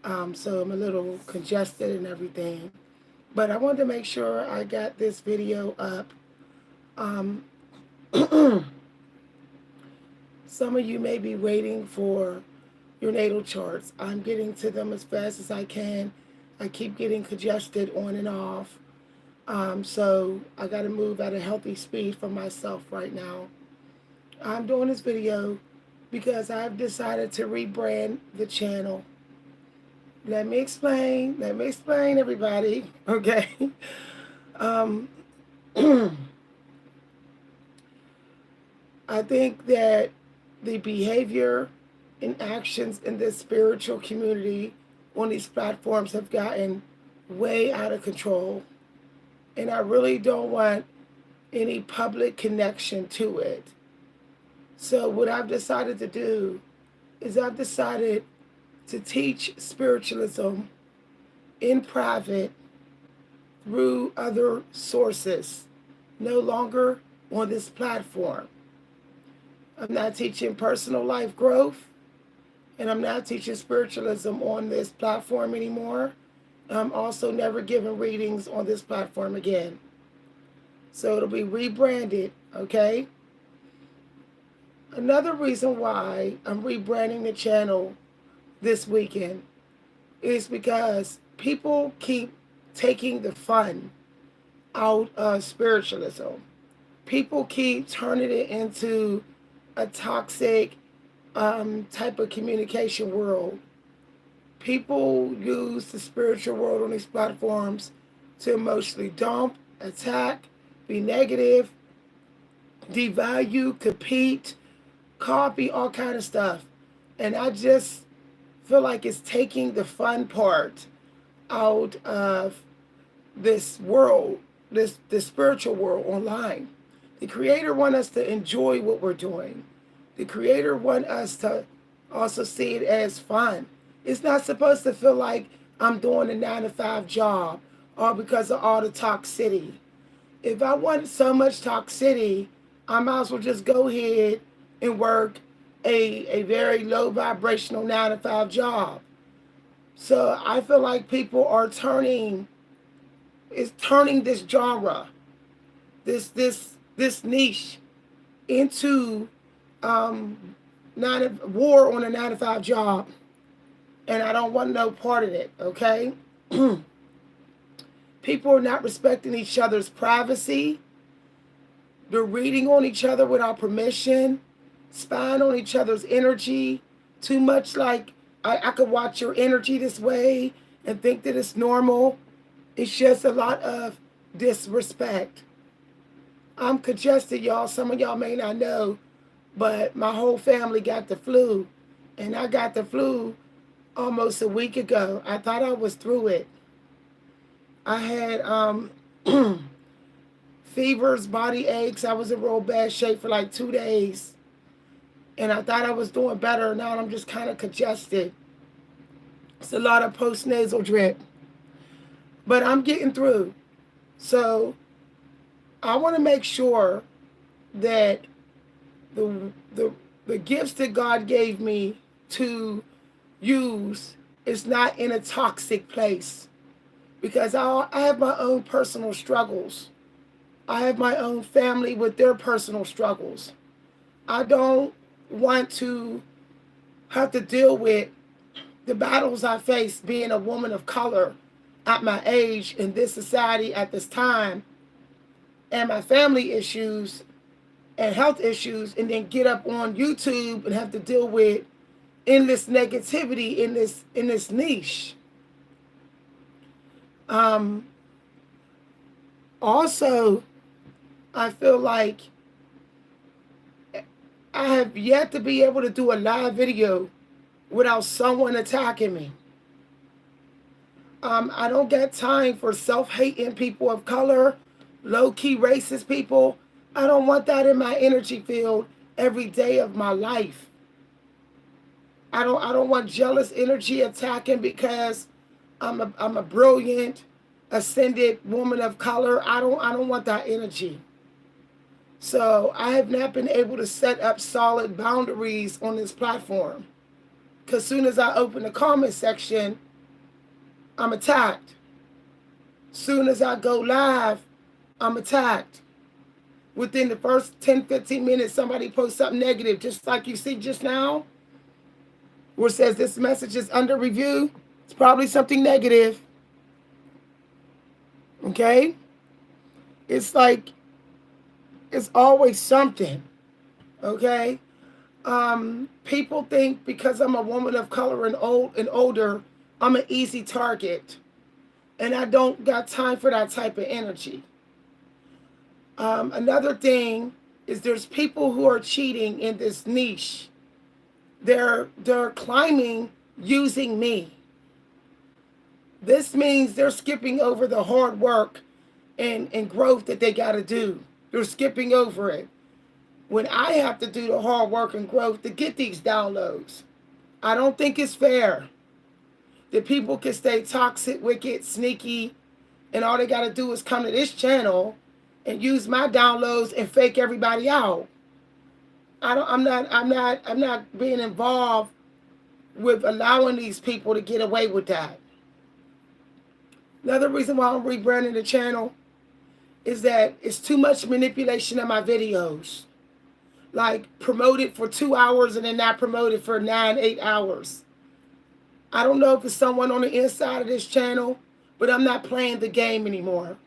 So I'm a little congested and everything. But I wanted to make sure I got this video up. Um, some of you may be waiting for your natal charts. I'm getting to them as fast as I can. I keep getting congested on and off. So I got to move at a healthy speed for myself right now. I'm doing this video because I've decided to rebrand the channel. Let me explain. Let me explain, everybody. Okay. Um, I think that the behavior and actions in this spiritual community on these platforms have gotten way out of control. And I really don't want any public connection to it. So, what I've decided to do is I've decided to teach spiritualism in private through other sources, no longer on this platform. I'm not teaching personal life growth, and I'm not teaching spiritualism on this platform anymore. I'm also never giving readings on this platform again. So it'll be rebranded, okay? Another reason why I'm rebranding the channel this weekend is because people keep taking the fun out of spiritualism. People keep turning it into a toxic type of communication world. People use the spiritual world on these platforms to emotionally dump, attack, be negative, devalue, compete, copy, all kind of stuff. And I just feel like it's taking the fun part out of this world, this spiritual world online. The Creator wants us to enjoy what we're doing. The Creator wants us to also see it as fun. It's not supposed to feel like I'm doing a 9 to 5 job or because of all the toxicity. If I want so much toxicity, I might as well just go ahead and work a very low vibrational 9 to 5 job. So I feel like people are turning this genre, this niche into war on a 9 to 5 job, and I don't want no part of it. Okay, people are not respecting each other's privacy. They're reading on each other without permission, spying on each other's energy. Too much like I could watch your energy this way and think that it's normal. It's just a lot of disrespect. I'm congested, y'all. Some of y'all may not know, but my whole family got the flu. And I got the flu almost a week ago. I thought I was through it. I had fevers, body aches. I was in real bad shape for like 2 days. And I thought I was doing better. Now I'm just kind of congested. It's a lot of post-nasal drip. But I'm getting through. So I want to make sure that the, the, the gifts that God gave me to use is not in a toxic place. Because I have my own personal struggles. I have my own family with their personal struggles. I don't want to have to deal with the battles I face being a woman of color at my age in this society at this time, and my family issues and health issues, and then get up on YouTube and have to deal with endless negativity in this niche. Also, I feel like I have yet to be able to do a live video without someone attacking me. I don't got time for self-hating people of color, low-key racist people. I don't want that in my energy field every day of my life. I don't want jealous energy attacking because I'm a brilliant, ascended woman of color. I don't want that energy. So I have not been able to set up solid boundaries on this platform. Because soon as I open the comment section, I'm attacked. Soon as I go live, I'm attacked. Within the first 10, 15 minutes, somebody posts something negative, just like you see just now, where it says this message is under review. It's probably something negative. Okay? It's like, it's always something. Okay? People think because I'm a woman of color and older, I'm an easy target. And I don't got time for that type of energy. Another thing is there's people who are cheating in this niche. They're climbing using me. This means they're skipping over the hard work and growth that they got to do. They're skipping over it. When I have to do the hard work and growth to get these downloads, I don't think it's fair that people can stay toxic, wicked, sneaky, and all they got to do is come to this channel and use my downloads and fake everybody out. I'm not being involved with allowing these people to get away with that. Another reason why I'm rebranding the channel is that it's too much manipulation of my videos. Like, promoted for 2 hours and then not promoted for 9, 8 hours. I don't know if it's someone on the inside of this channel, but I'm not playing the game anymore.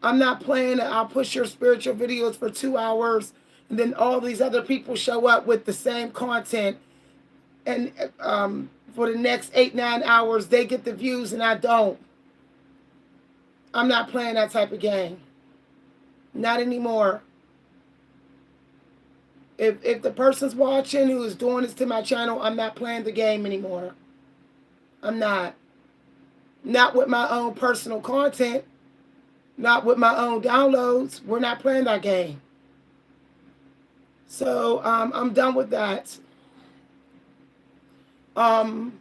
I'm not playing I'll push your spiritual videos for 2 hours and then all these other people show up with the same content and for the next 8, 9 hours they get the views and I don't. I'm not playing that type of game. Not anymore. If the person's watching who is doing this to my channel, I'm not playing the game anymore. I'm not. Not with my own personal content. Not with my own downloads. We're not playing that game. So I'm done with that. And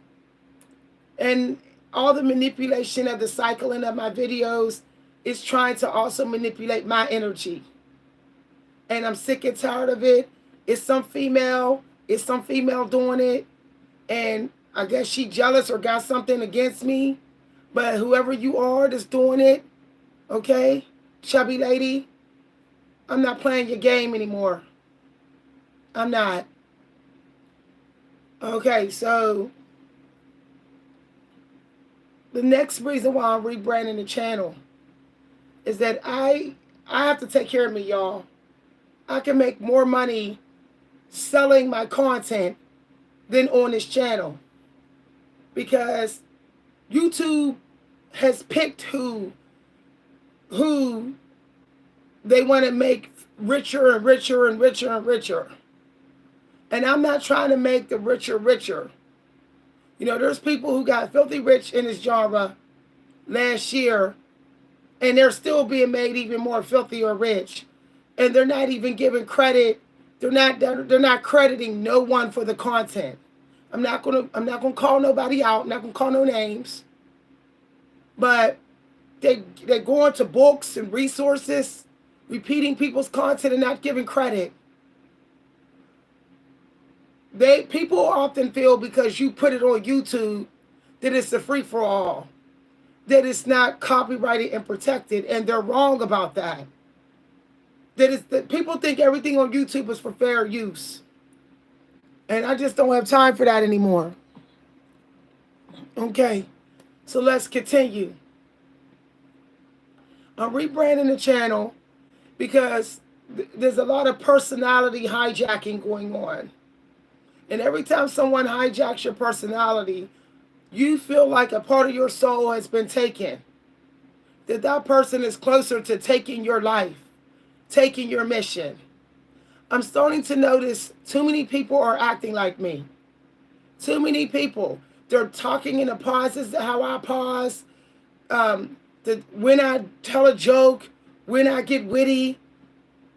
all the manipulation of the cycling of my videos is trying to also manipulate my energy. And I'm sick and tired of it. It's some female doing it. And I guess she jealous or got something against me. But whoever you are that's doing it, okay, chubby lady, I'm not playing your game anymore. I'm not. Okay, so the next reason why I'm rebranding the channel is that I have to take care of me, y'all. I can make more money selling my content than on this channel because YouTube has picked who they want to make richer and richer and richer and richer. And I'm not trying to make the richer richer. You know, there's people who got filthy rich in this genre last year, and they're still being made even more filthy or rich. And they're not even giving credit. They're not crediting no one for the content. I'm not gonna call nobody out. I'm not gonna call no names. But they're going to books and resources, repeating people's content and not giving credit. People often feel because you put it on YouTube that it's a free-for-all, that it's not copyrighted and protected, and they're wrong about that. That people think everything on YouTube is for fair use. And I just don't have time for that anymore. Okay, so let's continue. I'm rebranding the channel because there's a lot of personality hijacking going on. And every time someone hijacks your personality, you feel like a part of your soul has been taken. That person is closer to taking your life, taking your mission. I'm starting to notice too many people are acting like me. Too many people. They're talking in the pauses, how I pause. When I tell a joke, when I get witty.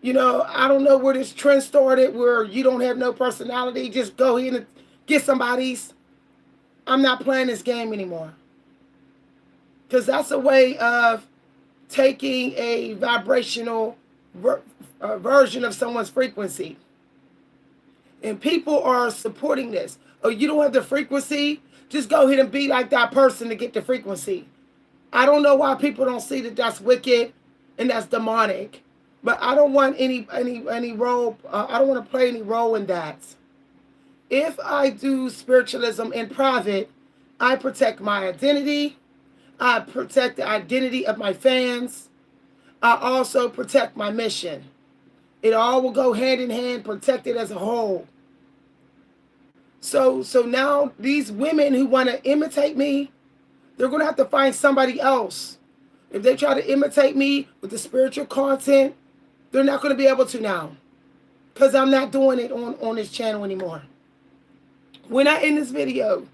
You know, I don't know where this trend started where you don't have no personality. Just go in and get somebody's. I'm not playing this game anymore. Because that's a way of taking a vibrational version of someone's frequency. And people are supporting this. Oh, you don't have the frequency Just go ahead and be like that person to get the frequency. I don't know why people don't see that that's wicked and that's demonic. But I don't want any role. I don't want to play any role in that. If I do spiritualism in private, I protect my identity. I protect the identity of my fans. I also protect my mission. It all will go hand in hand, protected as a whole. So now these women who want to imitate me, they're going to have to find somebody else. If they try to imitate me with the spiritual content, they're not going to be able to now. Because I'm not doing it on this channel anymore. When I end this video,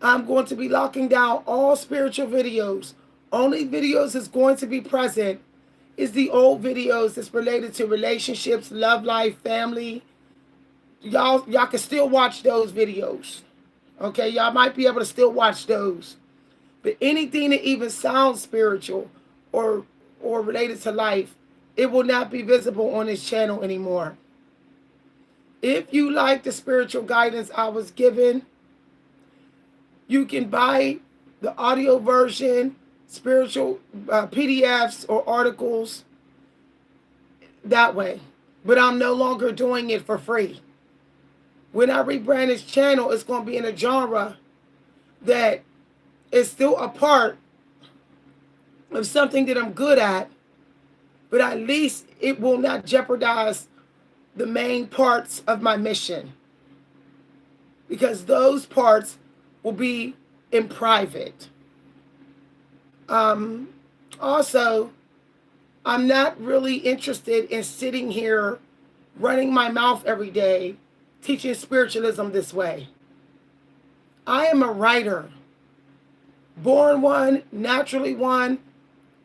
I'm going to be locking down all spiritual videos. Only videos that's going to be present is the old videos that's related to relationships, love life, family. Y'all can still watch those videos. Okay, y'all might be able to still watch those. But anything that even sounds spiritual or related to life, it will not be visible on this channel anymore. If you like the spiritual guidance I was given, you can buy the audio version, spiritual PDFs or articles that way. But I'm no longer doing it for free. When I rebrand this channel, it's going to be in a genre that is still a part of something that I'm good at, but at least it will not jeopardize the main parts of my mission, because those parts will be in private. Also, I'm not really interested in sitting here running my mouth every day teaching spiritualism this way. I am a writer, born one, naturally one.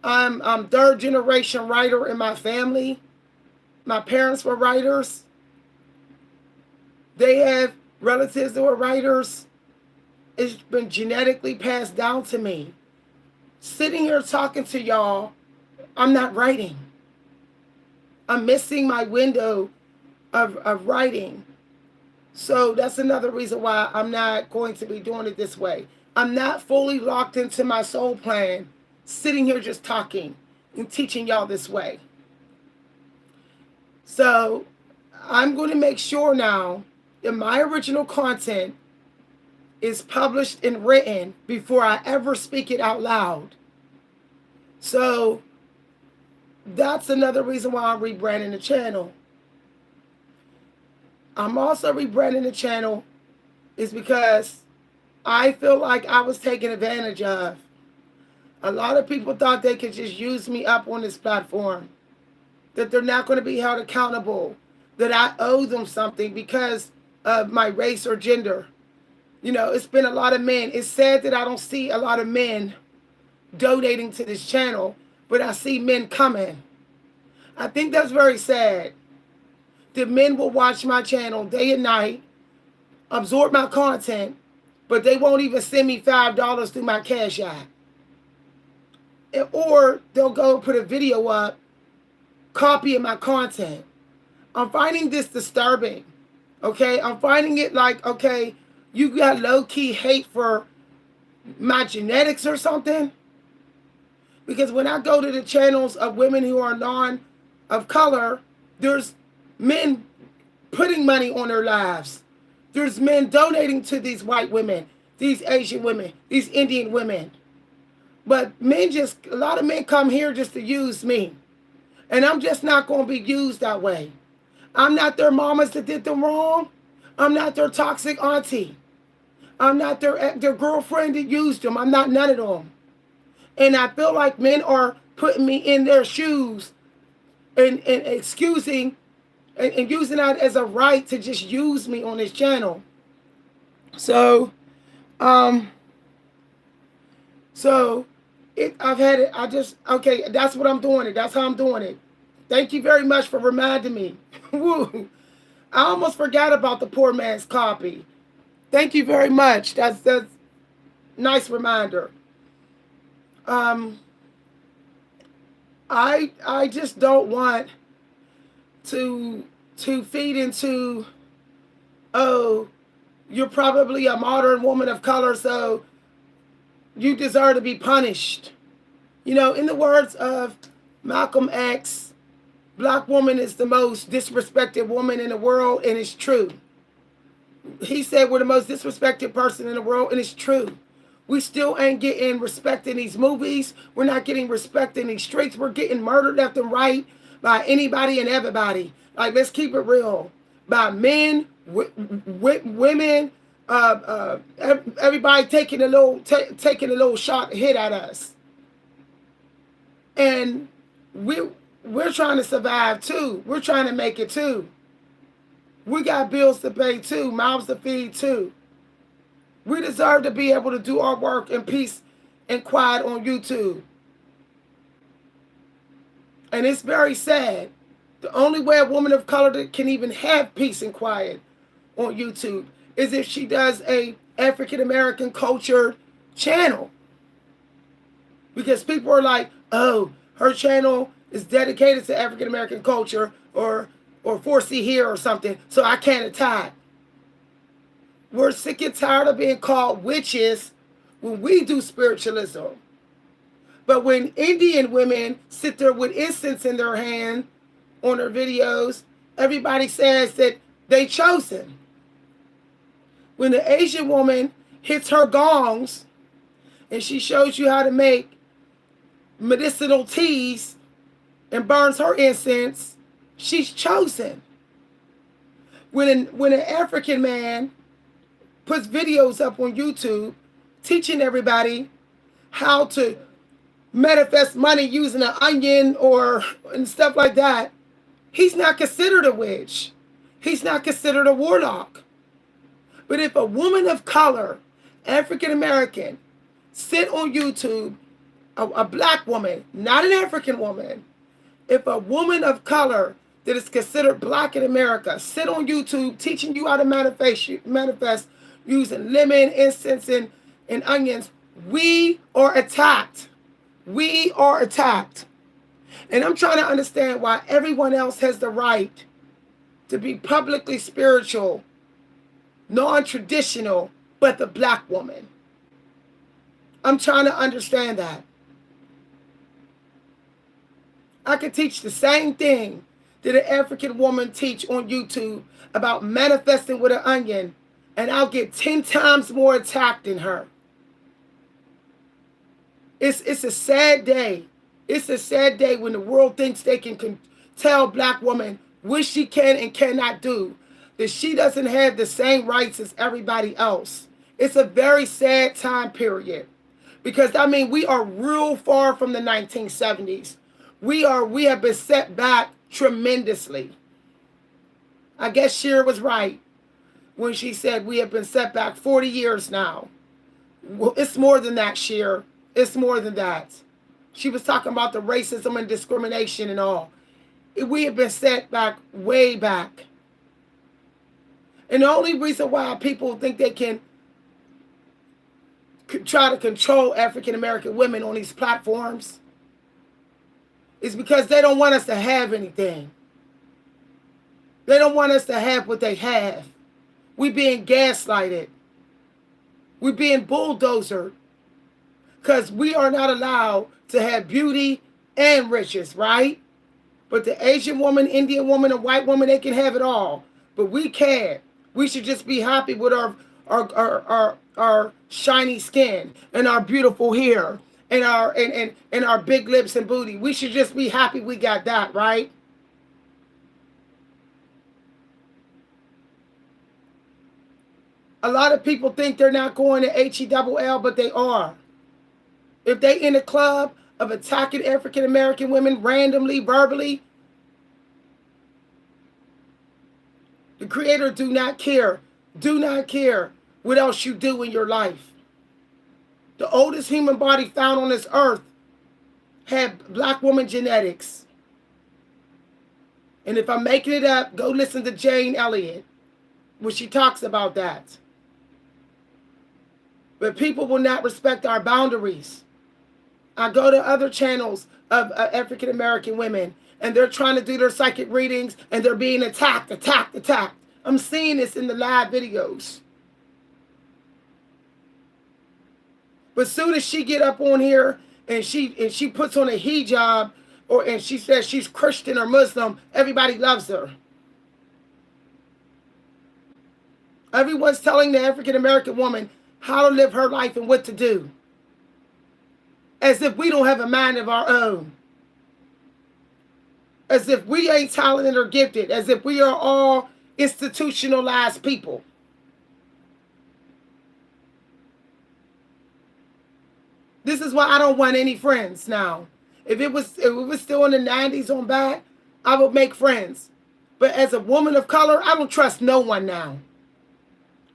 I'm third generation writer in my family. My parents were writers. They have relatives that were writers. It's been genetically passed down to me. Sitting here talking to y'all, I'm not writing. I'm missing my window of writing. So that's another reason why I'm not going to be doing it this way. I'm not fully locked into my soul plan, sitting here just talking and teaching y'all this way. So I'm going to make sure now that my original content is published and written before I ever speak it out loud. So that's another reason why I'm rebranding the channel. I'm also rebranding the channel is because I feel like I was taken advantage of. A lot of people thought they could just use me up on this platform, that they're not going to be held accountable, that I owe them something because of my race or gender. You know, it's been a lot of men. It's sad that I don't see a lot of men donating to this channel, but I see men coming. I think that's very sad. The men will watch my channel day and night, absorb my content, but they won't even send me $5 through my Cash App. Or they'll go put a video up, copying my content. I'm finding this disturbing. Okay, I'm finding it like, okay, you got low-key hate for my genetics or something. Because when I go to the channels of women who are of color, there's men putting money on their lives. There's men donating to these white women, these Asian women, these Indian women. But a lot of men come here just to use me. And I'm just not going to be used that way. I'm not their mamas that did them wrong. I'm not their toxic auntie. I'm not their girlfriend that used them. I'm not none of them. And I feel like men are putting me in their shoes and excusing and using that as a right to just use me on this channel. So, okay, that's what I'm doing it. That's how I'm doing it. Thank you very much for reminding me. Woo. I almost forgot about the poor man's copy. Thank you very much. That's nice reminder. I just don't want to feed into, oh, You're probably a modern woman of color, so you deserve to be punished. You know, in the words of Malcolm X, black woman is the most disrespected woman in the world, and it's true. He said we're the most disrespected person in the world, and it's true. We still ain't getting respect in these movies. We're not getting respect in these streets. We're getting murdered left and right by anybody and everybody. Like, let's keep it real. By men, women, everybody taking a little shot hit at us, and we're trying to survive too. We're trying to make it too. We got bills to pay too, mouths to feed too. We deserve to be able to do our work in peace and quiet on YouTube. And it's very sad. The only way a woman of color can even have peace and quiet on YouTube is if she does a African American culture channel. Because people are like, oh, her channel is dedicated to African American culture or 4C here or something, so I can't attack. We're sick and tired of being called witches when we do spiritualism. But when Indian women sit there with incense in their hand on their videos, everybody says that they chosen. When the Asian woman hits her gongs and she shows you how to make medicinal teas and burns her incense, she's chosen. When an African man puts videos up on YouTube teaching everybody how to manifest money using an onion and stuff like that, he's not considered a witch. He's not considered a warlock. But if a woman of color, African American, sit on YouTube, a black woman, not an African woman, if a woman of color that is considered black in America sit on YouTube teaching you how to manifest using lemon, incense, and onions, we are attacked. We are attacked. And I'm trying to understand why everyone else has the right to be publicly spiritual, non-traditional, but the black woman. I'm trying to understand that. I could teach the same thing that an African woman teach on YouTube about manifesting with an onion, and I'll get 10 times more attacked than her. It's a sad day. It's a sad day when the world thinks they can tell black women what she can and cannot do, that she doesn't have the same rights as everybody else. It's a very sad time period, because I mean, we are real far from the 1970s. We have been set back tremendously. I guess Cher was right when she said we have been set back 40 years now. Well, it's more than that, Cher. It's more than that. She was talking about the racism and discrimination and all. We have been set back way back. And the only reason why people think they can try to control African American women on these platforms is because they don't want us to have anything. They don't want us to have what they have. We're being gaslighted. We're being bulldozered. Because we are not allowed to have beauty and riches, right? But the Asian woman, Indian woman, and white woman, they can have it all. But we can't. We should just be happy with our shiny skin and our beautiful hair and our big lips and booty. We should just be happy we got that, right? A lot of people think they're not going to HELL, but they are. If they in a club of attacking African American women randomly, verbally, the Creator do not care. Do not care what else you do in your life. The oldest human body found on this earth had black woman genetics. And if I'm making it up, go listen to Jane Elliott, where she talks about that. But people will not respect our boundaries. I go to other channels of African American women, and they're trying to do their psychic readings, and they're being attacked. I'm seeing this in the live videos. But soon as she get up on here and she puts on a hijab, and she says she's Christian or Muslim, everybody loves her. Everyone's telling the African American woman how to live her life and what to do, as if we don't have a mind of our own, as if we ain't talented or gifted, as if we are all institutionalized people. This is why I don't want any friends now. If it was still in the 90s on back, I would make friends. But as a woman of color, I don't trust no one now.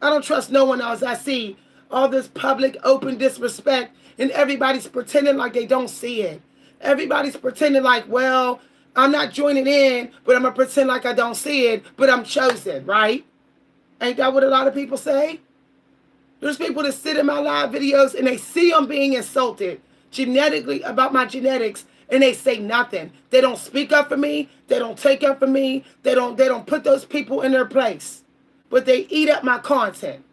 I don't trust no one else. I see all this public open disrespect, and everybody's pretending like they don't see it. Everybody's pretending like, well, I'm not joining in, but I'm going to pretend like I don't see it, but I'm chosen, right? Ain't that what a lot of people say? There's people that sit in my live videos and they see I'm being insulted genetically about my genetics, and they say nothing. They don't speak up for me. They don't take up for me. They don't put those people in their place. But they eat up my content.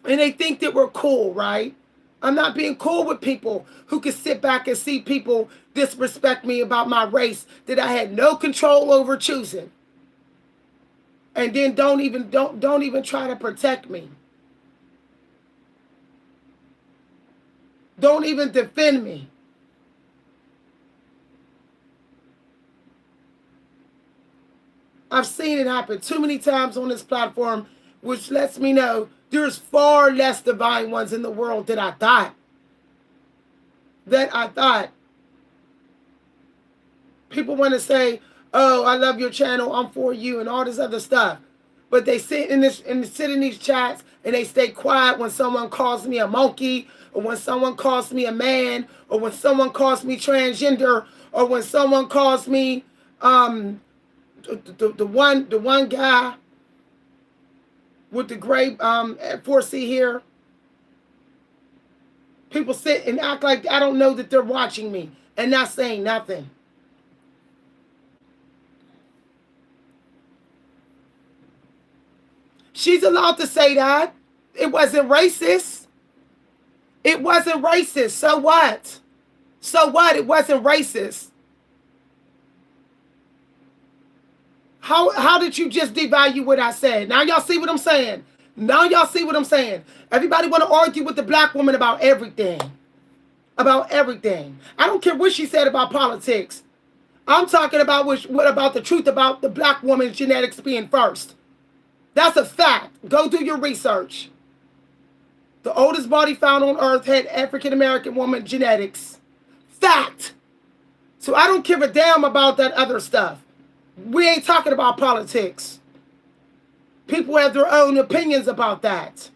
And they think that we're cool, right? I'm not being cool with people who can sit back and see people disrespect me about my race that I had no control over choosing. And then don't even try to protect me. Don't even defend me. I've seen it happen too many times on this platform, which lets me know there's far less divine ones in the world than I thought. People want to say, oh, I love your channel, I'm for you, and all this other stuff. But they sit in these chats and they stay quiet when someone calls me a monkey, or when someone calls me a man, or when someone calls me transgender, or when someone calls me the one guy with the gray 4C here. People sit and act like I don't know that they're watching me and not saying nothing. She's allowed to say that. It wasn't racist. It wasn't racist. So what? So what? It wasn't racist. How did you just devalue what I said? Now y'all see what I'm saying? Now y'all see what I'm saying? Everybody want to argue with the black woman about everything. About everything. I don't care what she said about politics. I'm talking about what about the truth about the black woman's genetics being first. That's a fact. Go do your research. The oldest body found on earth had African American woman genetics. Fact. So I don't give a damn about that other stuff. We ain't talking about politics. People have their own opinions about that.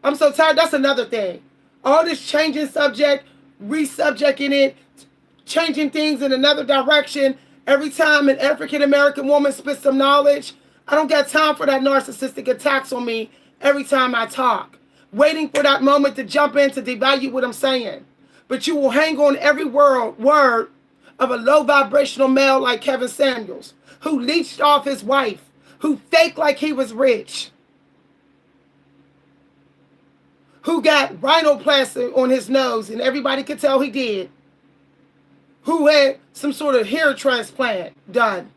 I'm so tired. That's another thing. All this changing subject, resubjecting it, changing things in another direction. Every time an African American woman spits some knowledge, I don't got time for that narcissistic attacks on me every time I talk. Waiting for that moment to jump in to devalue what I'm saying. But you will hang on every word of a low vibrational male like Kevin Samuels, who leached off his wife, who faked like he was rich, who got rhinoplasty on his nose and everybody could tell he did, who had some sort of hair transplant done,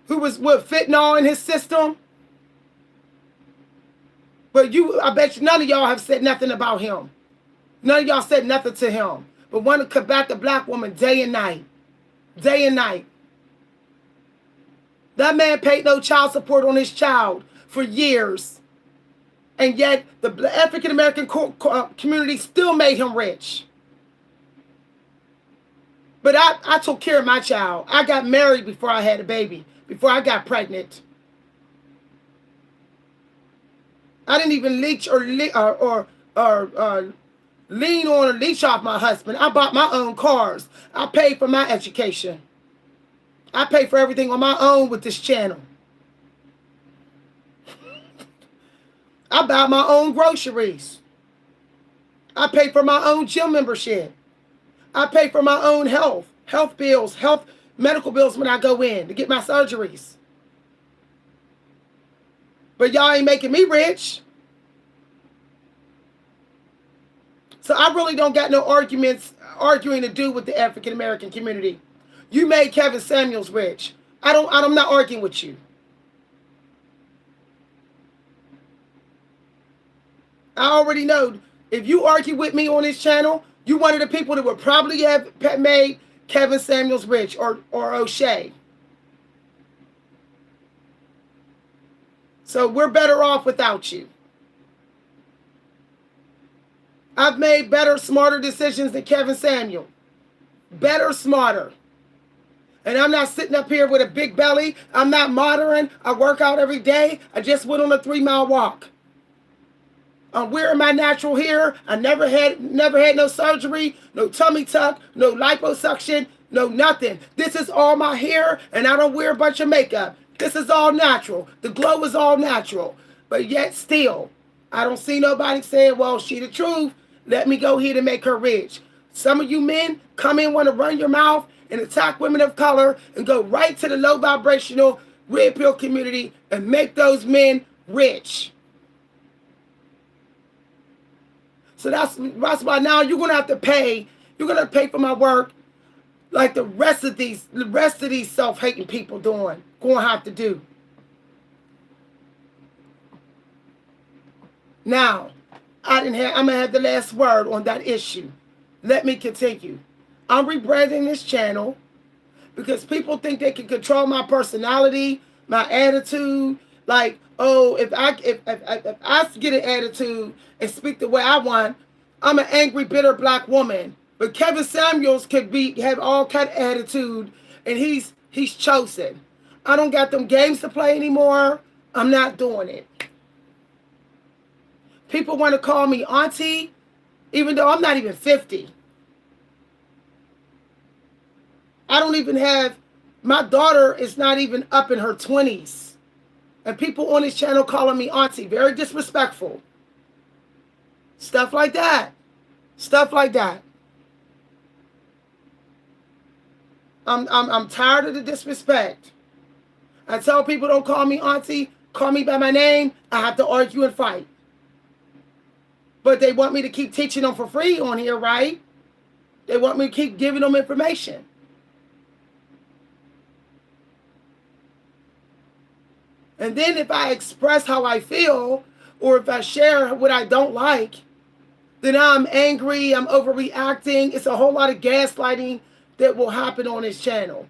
who was with fentanyl in his system. But I bet you none of y'all have said nothing about him. None of y'all said nothing to him. But want to combat the black woman day and night. Day and night. That man paid no child support on his child for years. And yet the African American community still made him rich. But I took care of my child. I got married before I had a baby. Before I got pregnant. I didn't even leech or lean on or leech off my husband. I bought my own cars. I paid for my education. I paid for everything on my own with this channel. I bought my own groceries. I paid for my own gym membership. I pay for my own health bills, medical bills when I go in to get my surgeries. But y'all ain't making me rich. So I really don't got no arguing to do with the African American community. You made Kevin Samuels rich. I'm not arguing with you. I already know if you argue with me on this channel, you one of the people that would probably have made Kevin Samuels rich or O'Shea. So we're better off without you. I've made better, smarter decisions than Kevin Samuel. Better, smarter. And I'm not sitting up here with a big belly. I'm not modern. I work out every day. I just went on a 3-mile walk. I'm wearing my natural hair. I never had no surgery, no tummy tuck, no liposuction, no nothing. This is all my hair, and I don't wear a bunch of makeup. This is all natural. The glow is all natural. But yet still, I don't see nobody saying, well, she the truth. Let me go here to make her rich. Some of you men come in, want to run your mouth and attack women of color and go right to the low vibrational red pill community and make those men rich. So that's why now you're gonna have to pay. You're gonna pay for my work, like the rest of these self-hating people doing. Gonna have to do. Now, I'm gonna have the last word on that issue. Let me continue. I'm rebranding this channel because people think they can control my personality, my attitude. Like, oh, if I get an attitude and speak the way I want, I'm an angry, bitter black woman. But Kevin Samuels could have all kind of attitude, and he's chosen. I don't got them games to play anymore. I'm not doing it. People want to call me auntie, even though I'm not even 50. I don't even have, my daughter is not even up in her 20s. And people on this channel calling me auntie, very disrespectful. Stuff like that. Stuff like that. I'm tired of the disrespect. I tell people don't call me auntie, call me by my name. I have to argue and fight. But they want me to keep teaching them for free on here, right? They want me to keep giving them information. And then if I express how I feel, or if I share what I don't like, then I'm angry, I'm overreacting. It's a whole lot of gaslighting that will happen on this channel.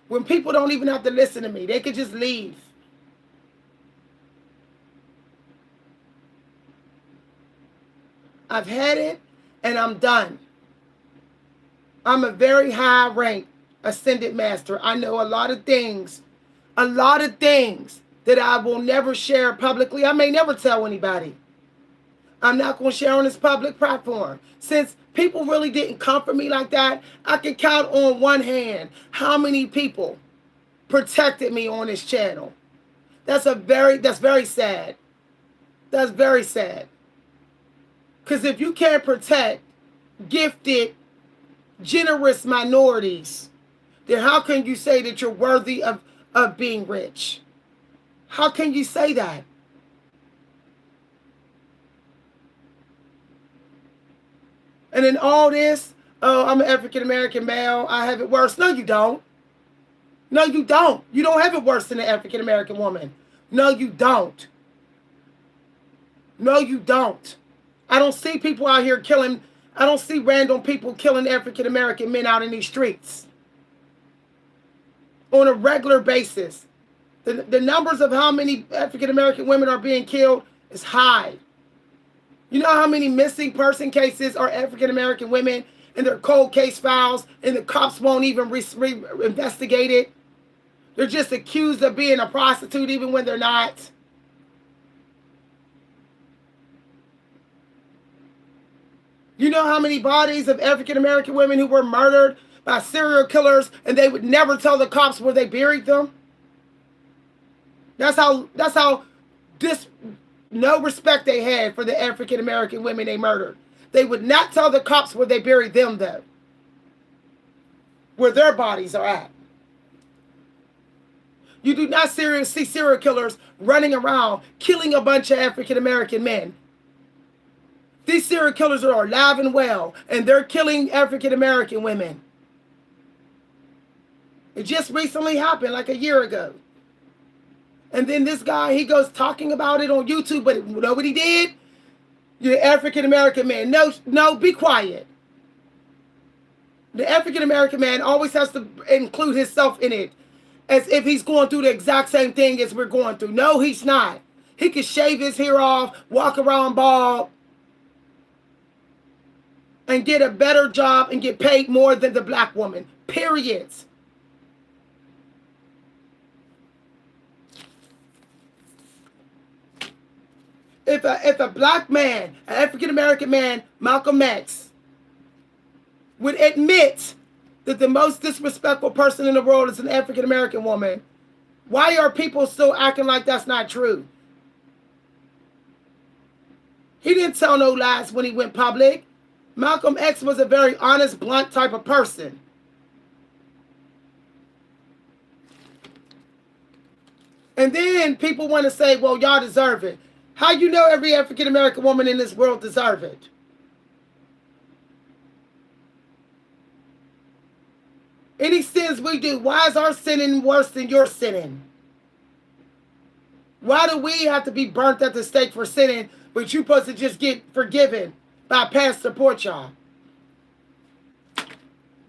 When people don't even have to listen to me, they could just leave. I've had it, and I'm done. I'm a very high rank ascended master. I know a lot of things that I will never share publicly. I may never tell anybody. I'm not going to share on this public platform. Since people really didn't come for me like that, I can count on one hand how many people protected me on this channel. That's very sad. That's very sad. Because if you can't protect gifted, generous minorities, then how can you say that you're worthy of being rich? How can you say that? And in all this, oh, I'm an African American male, I have it worse. No, you don't. No, you don't. You don't have it worse than an African American woman. No, you don't. No, you don't. I don't see people out here killing, I don't see random people killing African American men out in these streets on a regular basis. The numbers of how many African American women are being killed is high. You know how many missing person cases are African American women in their cold case files, and the cops won't even investigate it? They're just accused of being a prostitute even when they're not. You know how many bodies of African American women who were murdered by serial killers and they would never tell the cops where they buried them? That's how no respect they had for the African American women they murdered. They would not tell the cops where they buried them, though, where their bodies are at. You do not see serial killers running around killing a bunch of African American men. These serial killers are alive and well, and they're killing African American women. It just recently happened, like a year ago. And then this guy, he goes talking about it on YouTube, but you know what he did? You're African American man. No, be quiet. The African American man always has to include himself in it, as if he's going through the exact same thing as we're going through. No, he's not. He could shave his hair off, walk around bald, and get a better job and get paid more than the black woman. Periods. If a black man, an African American man, Malcolm X, would admit that the most disrespectful person in the world is an African American woman, why are people still acting like that's not true? He didn't tell no lies when he went public. Malcolm X was a very honest, blunt type of person. And then people want to say, well, y'all deserve it. How you know every African American woman in this world deserve it? Any sins we do, why is our sinning worse than your sinning? Why do we have to be burnt at the stake for sinning, but you're supposed to just get forgiven by Pastor Porchard?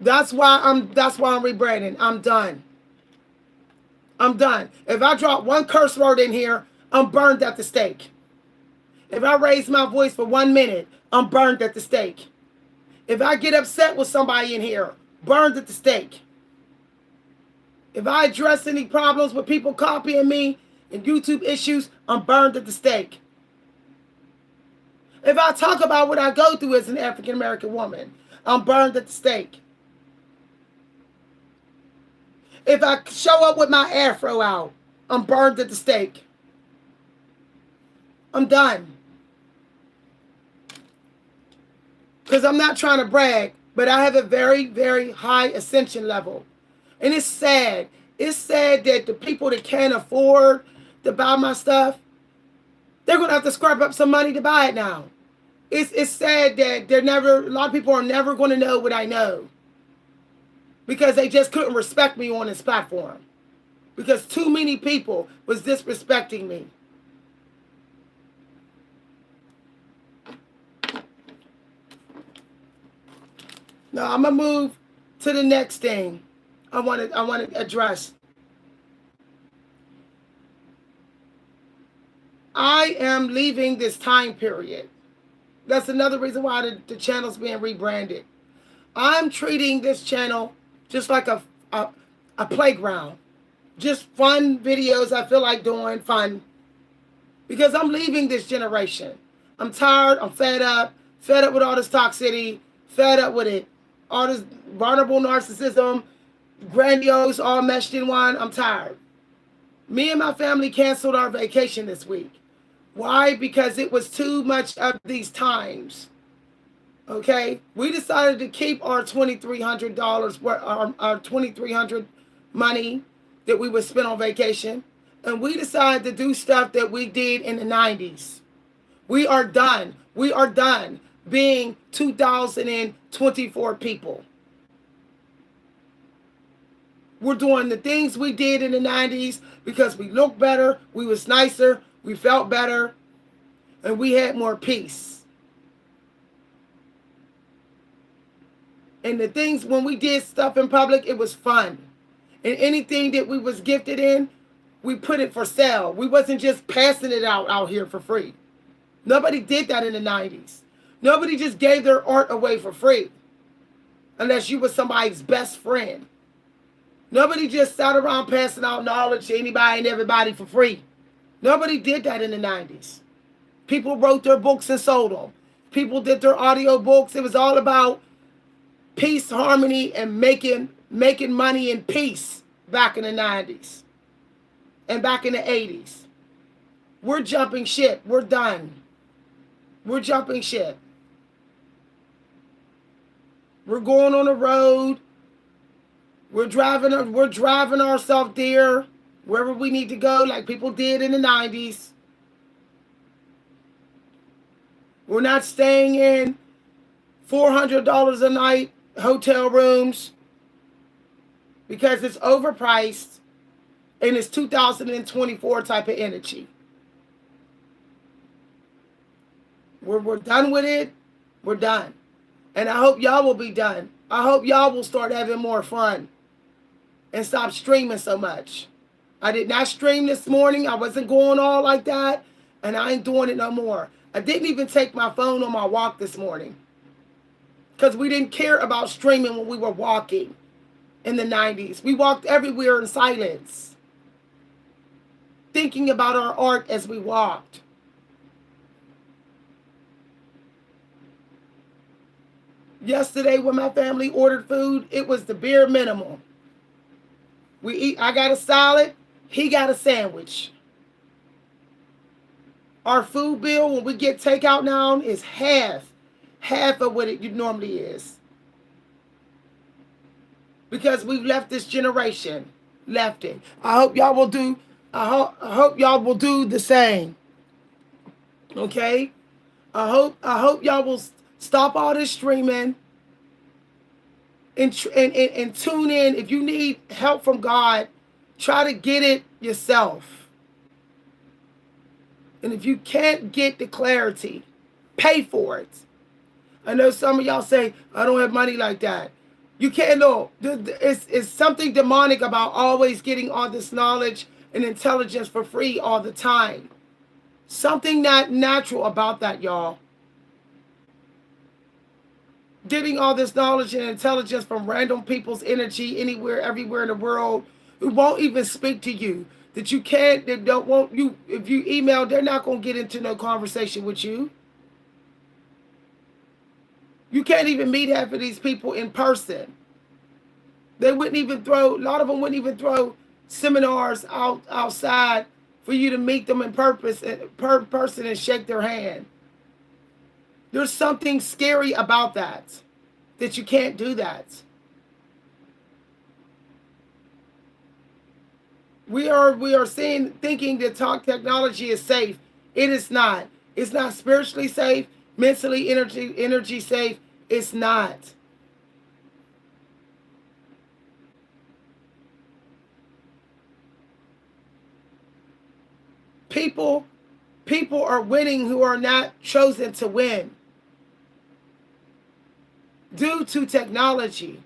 That's why I'm rebranding. I'm done. I'm done. If I drop one curse word in here, I'm burned at the stake. If I raise my voice for 1 minute, I'm burned at the stake. If I get upset with somebody in here, burned at the stake. If I address any problems with people copying me and YouTube issues, I'm burned at the stake. If I talk about what I go through as an African American woman, I'm burned at the stake. If I show up with my afro out, I'm burned at the stake. I'm done. Because I'm not trying to brag, but I have a very, very high ascension level. And it's sad. It's sad that the people that can't afford to buy my stuff, they're going to have to scrap up some money to buy it now. It's sad that a lot of people are never going to know what I know. Because they just couldn't respect me on this platform. Because too many people was disrespecting me. Now I'm going to move to the next thing I want to address. I am leaving this time period. That's another reason why the channel's being rebranded. I'm treating this channel just like a playground. Just fun videos I feel like doing, fun. Because I'm leaving this generation. I'm tired, I'm fed up with all this toxicity, fed up with it. All this vulnerable narcissism, grandiose, all meshed in one. I'm tired. Me and my family canceled our vacation this week. Why? Because it was too much of these times. Okay? We decided to keep our $2,300, our $2,300 money that we would spend on vacation. And we decided to do stuff that we did in the 90s. We are done. We are done being 2024 people. We're doing the things we did in the 90s because we looked better, we was nicer, we felt better, and we had more peace. And the things, when we did stuff in public, it was fun. And anything that we was gifted in, we put it for sale. We wasn't just passing it out here for free. Nobody did that in the 90s. Nobody just gave their art away for free. Unless you were somebody's best friend. Nobody just sat around passing out knowledge to anybody and everybody for free. Nobody did that in the 90s. People wrote their books and sold them. People did their audio books. It was all about peace, harmony, and making money in peace back in the 90s. And back in the 80s. We're jumping ship. We're done. We're jumping ship. We're going on the road. We're driving ourselves there, wherever we need to go, like people did in the 90s. We're not staying in $400 a night hotel rooms because it's overpriced and it's 2024 type of energy. We're done with it. We're done. And I hope y'all will be done. I hope y'all will start having more fun and stop streaming so much. I did not stream this morning. I wasn't going all like that. And I ain't doing it no more. I didn't even take my phone on my walk this morning. Because we didn't care about streaming when we were walking in the 90s. We walked everywhere in silence, thinking about our art as we walked. Yesterday when my family ordered food, it was the bare minimum. I got a salad, he got a sandwich. Our food bill when we get takeout now is half of what it normally is. Because we've left this generation, left it. I hope y'all will do the same. Okay? I hope y'all will stop all this streaming and tune in. If you need help from God, try to get it yourself. And if you can't get the clarity, pay for it. I know some of y'all say, I don't have money like that. You can't know. It's something demonic about always getting all this knowledge and intelligence for free all the time. Something not natural about that, y'all. Getting all this knowledge and intelligence from random people's energy anywhere, everywhere in the world who won't even speak to you. That you can't, they don't want you, if you email, they're not going to get into no conversation with you. You can't even meet half of these people in person. They wouldn't even throw, a lot of them wouldn't even throw seminars outside for you to meet them in person and shake their hand. There's something scary about that you can't do that. We are thinking that talk technology is safe. It is not. It's not spiritually safe, mentally energy safe. It's not. People are winning who are not chosen to win due to technology.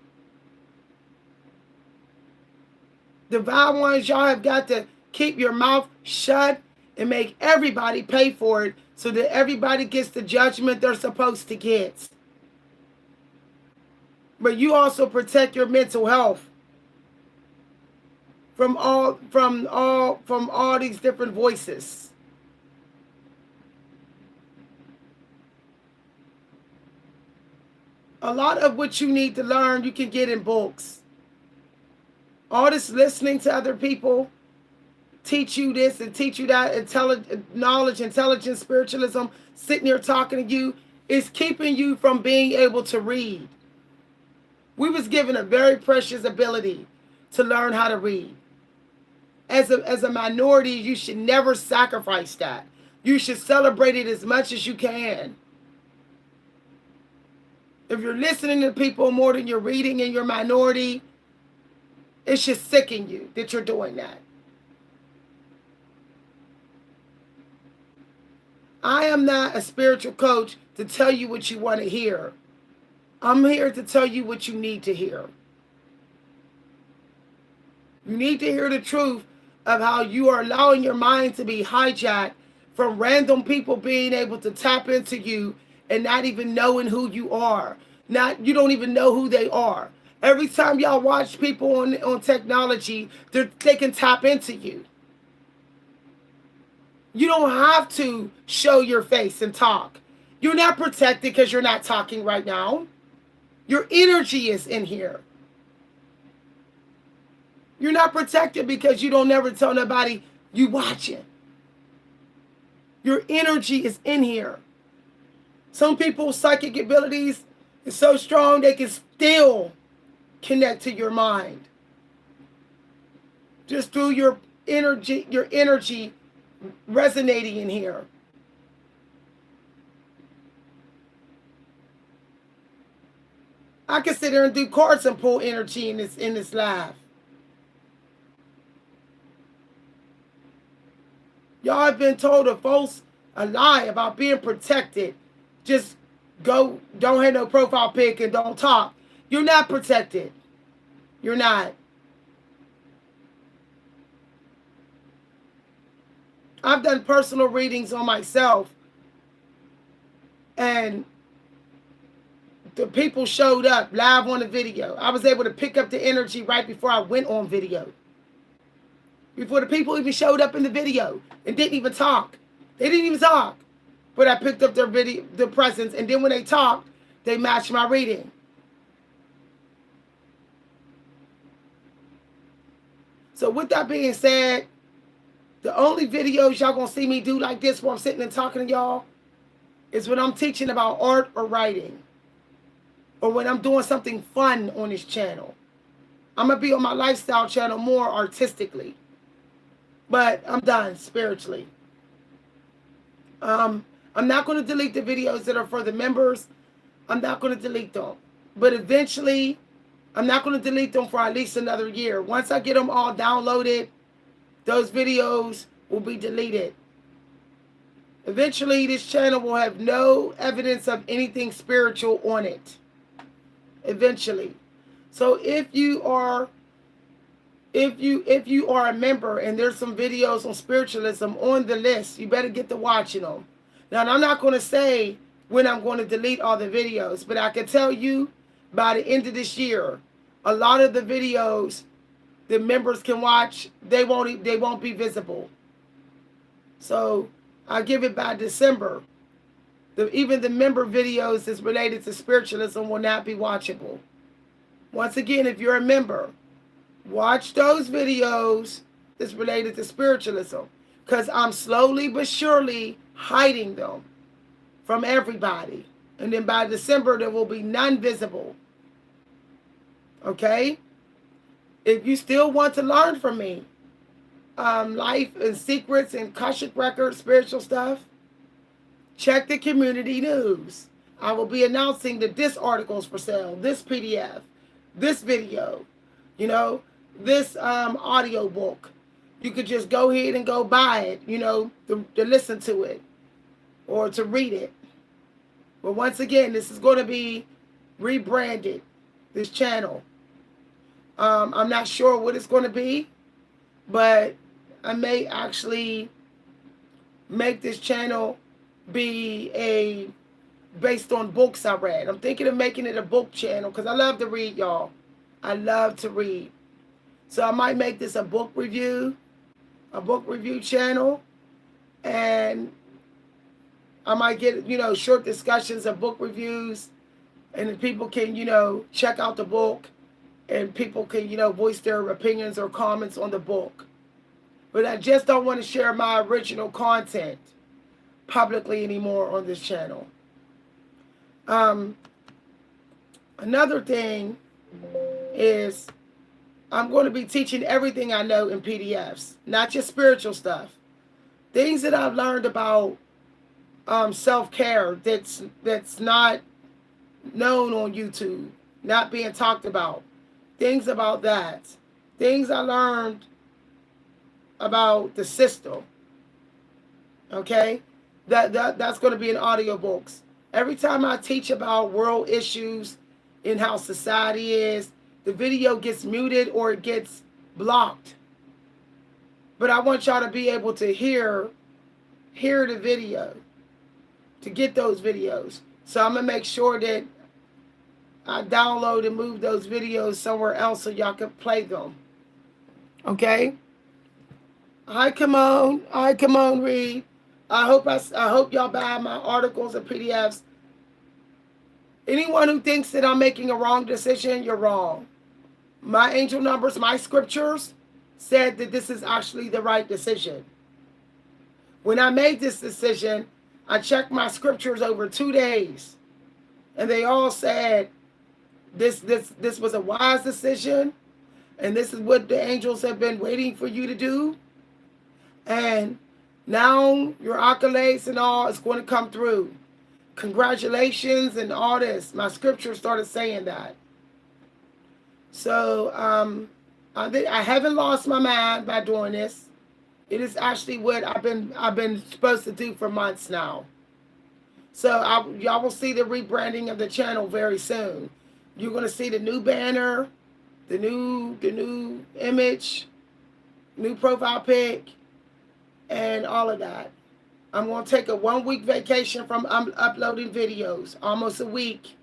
Divine ones, y'all have got to keep your mouth shut and make everybody pay for it so that everybody gets the judgment they're supposed to get. But you also protect your mental health from all these different voices. A lot of what you need to learn, you can get in books. All this listening to other people teach you this and teach you that, knowledge, intelligence, spiritualism, sitting here talking to you, is keeping you from being able to read. We was given a very precious ability to learn how to read. As a minority, you should never sacrifice that. You should celebrate it as much as you can. If you're listening to people more than you're reading in your minority, it should sicken you that you're doing that. I am not a spiritual coach to tell you what you want to hear. I'm here to tell you what you need to hear. You need to hear the truth of how you are allowing your mind to be hijacked from random people being able to tap into you and not even knowing who you are. You don't even know who they are. Every time y'all watch people on technology, they can tap into you. You don't have to show your face and talk. You're not protected because you're not talking right now. Your energy is in here. You're not protected because you don't never tell nobody you watching. Your energy is in here. Some people's psychic abilities is so strong they can still connect to your mind. Just through your energy resonating in here. I can sit there and do cards and pull energy in this live. Y'all have been told a lie about being protected. Just go, don't have no profile pic and don't talk. You're not protected. You're not. I've done personal readings on myself, and the people showed up live on the video. I was able to pick up the energy right before I went on video. Before the people even showed up in the video and didn't even talk. They didn't even talk. But I picked up their presence, and then when they talked, they matched my reading. So with that being said, the only videos y'all gonna see me do like this where I'm sitting and talking to y'all is when I'm teaching about art or writing, or when I'm doing something fun on this channel. I'm gonna be on my lifestyle channel more artistically, but I'm done spiritually. I'm not going to delete the videos that are for the members. I'm not going to delete them. But eventually, I'm not going to delete them for at least another year. Once I get them all downloaded, those videos will be deleted. Eventually, this channel will have no evidence of anything spiritual on it. Eventually. So if you are a member and there's some videos on spiritualism on the list, you better get to watching them. Now, I'm not going to say when I'm going to delete all the videos, but I can tell you by the end of this year, a lot of the videos the members can watch, they won't be visible. So I'll give it by December. Even the member videos that's related to spiritualism will not be watchable. Once again, if you're a member, watch those videos that's related to spiritualism, because I'm slowly but surely hiding them from everybody. And then by December, there will be none visible. Okay? If you still want to learn from me, life and secrets and Akashic records, spiritual stuff, check the community news. I will be announcing that this article is for sale, this PDF, this video, this audio book. You could just go ahead and go buy it, to listen to it or to read it. But once again, this is going to be rebranded, this channel. I'm not sure what it's going to be, but I may actually make this channel be based on books I read. I'm thinking of making it a book channel because I love to read, y'all. I love to read. So I might make this a book review channel, and I might get, short discussions of book reviews, and then people can, check out the book, and people can, voice their opinions or comments on the book. But I just don't want to share my original content publicly anymore on this channel. Another thing is I'm going to be teaching everything I know in PDFs, not just spiritual stuff. Things that I've learned about self-care that's not known on YouTube, not being talked about. Things about that. Things I learned about the system. Okay? That's going to be in audiobooks. Every time I teach about world issues and how society is, the video gets muted or it gets blocked. But I want y'all to be able to hear the video, to get those videos. So I'm going to make sure that I download and move those videos somewhere else so y'all can play them. Okay? Come on, read. I hope y'all buy my articles and PDFs. Anyone who thinks that I'm making a wrong decision, you're wrong. My angel numbers, my scriptures said that this is actually the right decision. When I made this decision, I checked my scriptures over 2 days, and they all said this was a wise decision, and this is what the angels have been waiting for you to do. And now your accolades and all is going to come through. congratulations and all this. My scripture started saying that. So I haven't lost my mind by doing this. It is actually what I've been supposed to do for months now. So y'all will see the rebranding of the channel very soon. You're gonna see the new banner, the new image, new profile pic, and all of that. I'm gonna take a 1 week vacation from uploading videos, almost a week,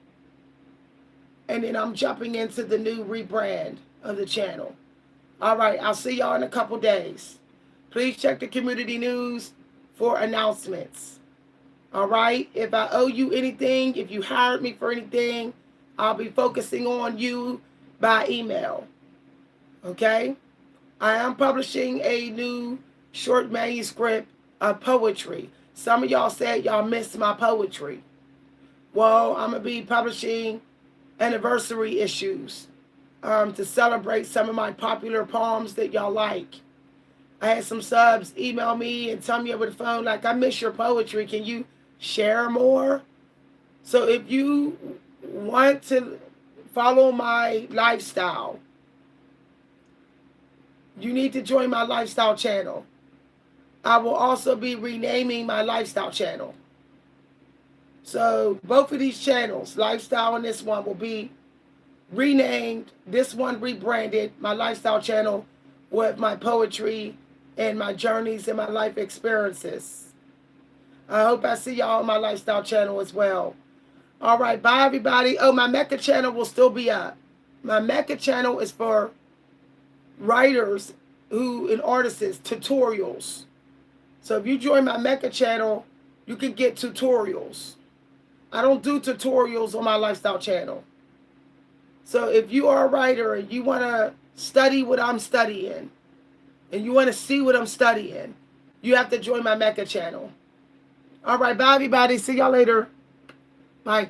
and then I'm jumping into the new rebrand of the channel. All right, I'll see y'all in a couple days. Please check the community news for announcements. All right, if I owe you anything, if you hired me for anything, I'll be focusing on you by email. Okay? I am publishing a new short manuscript of poetry. Some of y'all said y'all missed my poetry. Well, I'm going to be publishing anniversary issues to celebrate some of my popular poems that y'all like. I had some subs email me and tell me over the phone, like, I miss your poetry. Can you share more? So if you want to follow my lifestyle, you need to join my lifestyle channel. I will also be renaming my lifestyle channel. So both of these channels, lifestyle and this one, will be renamed. This one rebranded, my lifestyle channel, with my poetry and my journeys and my life experiences. I hope I see y'all on my lifestyle channel as well. All right, bye everybody. Oh, my Mecca channel will still be up. My Mecca channel is for writers and artists, tutorials. So if you join my Mecca channel, you can get tutorials. I don't do tutorials on my lifestyle channel. So if you are a writer and you want to study what I'm studying, and you want to see what I'm studying, you have to join my Mecca channel. All right, bye everybody. See y'all later. Bye.